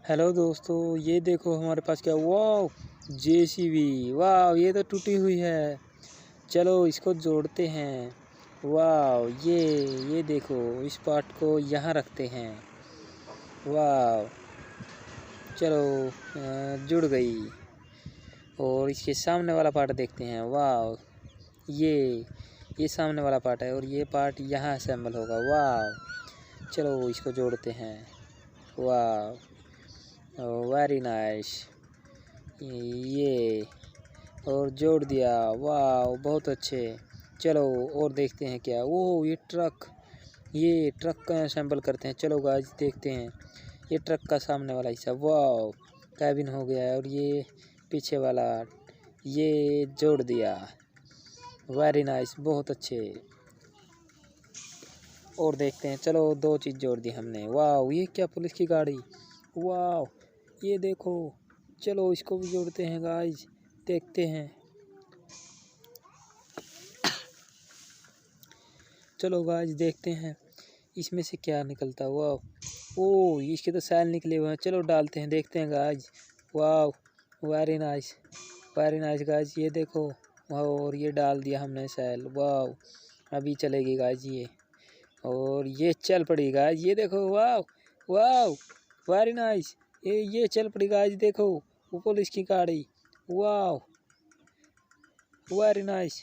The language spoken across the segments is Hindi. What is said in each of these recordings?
हेलो दोस्तों, ये देखो हमारे पास क्या। वाह, जेसीबी। वाह, ये तो टूटी हुई है। चलो इसको जोड़ते हैं। वाह, ये देखो, इस पार्ट को यहाँ रखते हैं। वाह, चलो जुड़ गई। और इसके सामने वाला पार्ट देखते हैं। वाह, ये सामने वाला पार्ट है और ये पार्ट यहाँ असेंबल होगा। वाह, चलो इसको जोड़ते हैं। वाह, वेरी नाइस। ये और जोड़ दिया। वाह, बहुत अच्छे। चलो और देखते हैं क्या। वो ये ट्रक का असेंबल करते हैं। चलो गाइस देखते हैं। ये ट्रक का सामने वाला हिस्सा। वाह, कैबिन हो गया है और ये पीछे वाला ये जोड़ दिया। वेरी नाइस, बहुत अच्छे। और देखते हैं। चलो दो चीज़ जोड़ दी हमने। वाह, ये क्या, पुलिस की गाड़ी। वाह, ये देखो। चलो इसको भी जोड़ते हैं गाइस, देखते हैं। चलो गाइस देखते हैं इसमें से क्या निकलता हुआ। ओ, इसके तो सैल निकले हुए हैं। चलो डालते हैं, देखते हैं गाइस। वाह, very nice, very nice guys. ये देखो, और ये डाल दिया हमने सैल। वाह, अभी चलेगी गाइस ये। और ये चल पड़ी गाइस, ये देखो। वाह वाह, वेरी नाइस। ये चल पड़ी गाइस, देखो वो पुलिस की गाड़ी। वाह, वेरी नाइस।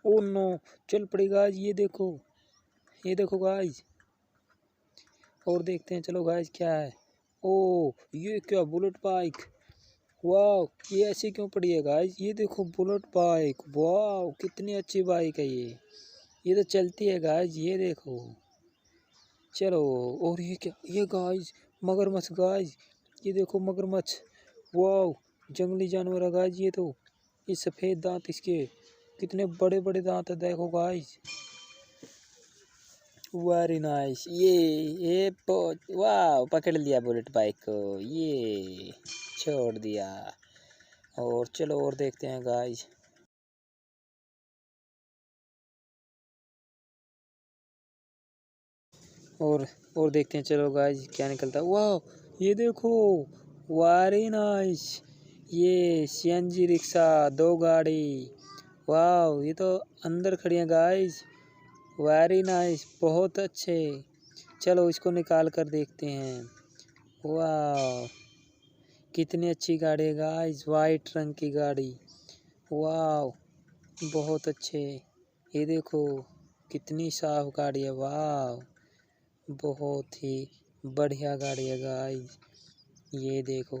ओ नो, चल पड़ी गाइस, ये देखो गाइस। और देखते हैं। चलो गाइस क्या है। ओ, ये क्या, बुलेट बाइक। वाह, ये ऐसी क्यों पड़ी है गाइस। ये देखो बुलेट बाइक। वाह, कितनी अच्छी बाइक है ये तो चलती है गाइस, ये देखो। चलो, और ये क्या, ये गाइस मगरमच्छ गाइस। ये देखो मगरमच्छ। वाह, जंगली जानवर है गाइस ये तो। ये सफ़ेद दांत इसके, कितने बड़े बड़े दांत है, देखो गाइस। Very nice. वाह, पकड़ लिया बुलेट बाइक को, ये छोड़ दिया। और चलो और देखते हैं गाइस। और देखते हैं। चलो गाइस क्या निकलता है। वाह, ये देखो, वेरी नाइस। ये सीएनजी रिक्शा, दो गाड़ी। वाह, ये तो अंदर खड़ी है गाइस। वेरी नाइस, बहुत अच्छे। चलो इसको निकाल कर देखते हैं। वाह, कितनी अच्छी गाड़ी है गाइस, वाइट रंग की गाड़ी। वाह, बहुत अच्छे। ये देखो कितनी साफ गाड़ी है। वाह, बहुत ही बढ़िया गाड़ी है गाइस, ये देखो।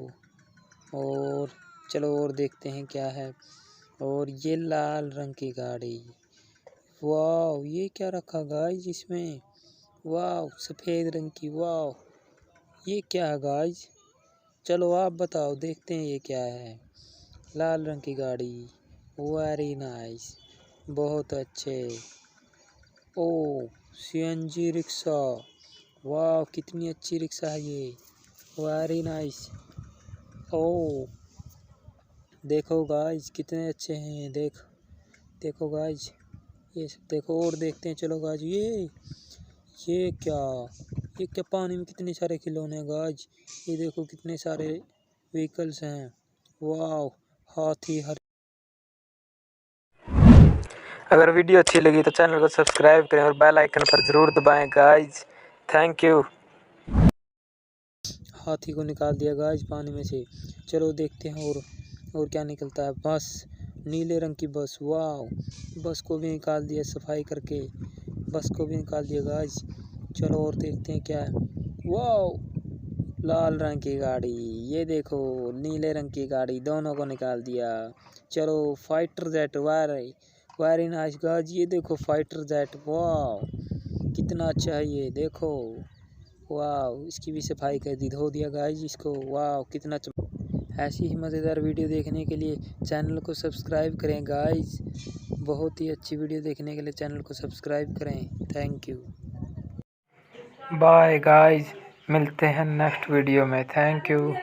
और चलो और देखते हैं क्या है। और ये लाल रंग की गाड़ी। वाह, ये क्या रखा गाइस इसमें। वाह, सफ़ेद रंग की। वाह, ये क्या है गाइस। चलो आप बताओ, देखते हैं ये क्या है। लाल रंग की गाड़ी। वेरी नाइस, बहुत अच्छे। ओ, सीएनजी रिक्शा। वाह, कितनी अच्छी रिक्शा है ये। Very nice. ओ, देखो गाइस कितने अच्छे हैं। देखो गाइस, ये सब देखो। और देखते हैं। चलो गाइस, ये क्या पानी में कितने सारे खिलौने हैं गाइस। ये देखो कितने सारे व्हीकल्स हैं। वाह, हाथी। हर अगर वीडियो अच्छी लगी तो चैनल को सब्सक्राइब करें और बेल आइकन पर ज़रूर दबाएं गाइस। Thank you. हाथी को निकाल दिया गाइस पानी में से। चलो देखते हैं और क्या निकलता है। बस, नीले रंग की बस। वाह, बस को भी निकाल दिया सफाई करके। बस को भी निकाल दिया गाइस। चलो और देखते हैं क्या है। वाह, लाल रंग की गाड़ी। ये देखो, नीले रंग की गाड़ी, दोनों को निकाल दिया। चलो, fighter jet. Very nice guys. ये देखो फाइटर जेट। वाह, कितना अच्छा है ये, देखो। वाह, इसकी भी सफाई कर दी, धो दिया गाइस इसको। वाह, कितना ऐसी ही मज़ेदार वीडियो देखने के लिए चैनल को सब्सक्राइब करें गाइस। बहुत ही अच्छी वीडियो देखने के लिए चैनल को सब्सक्राइब करें। Thank you. बाय गाइस, मिलते हैं नेक्स्ट वीडियो में। Thank you.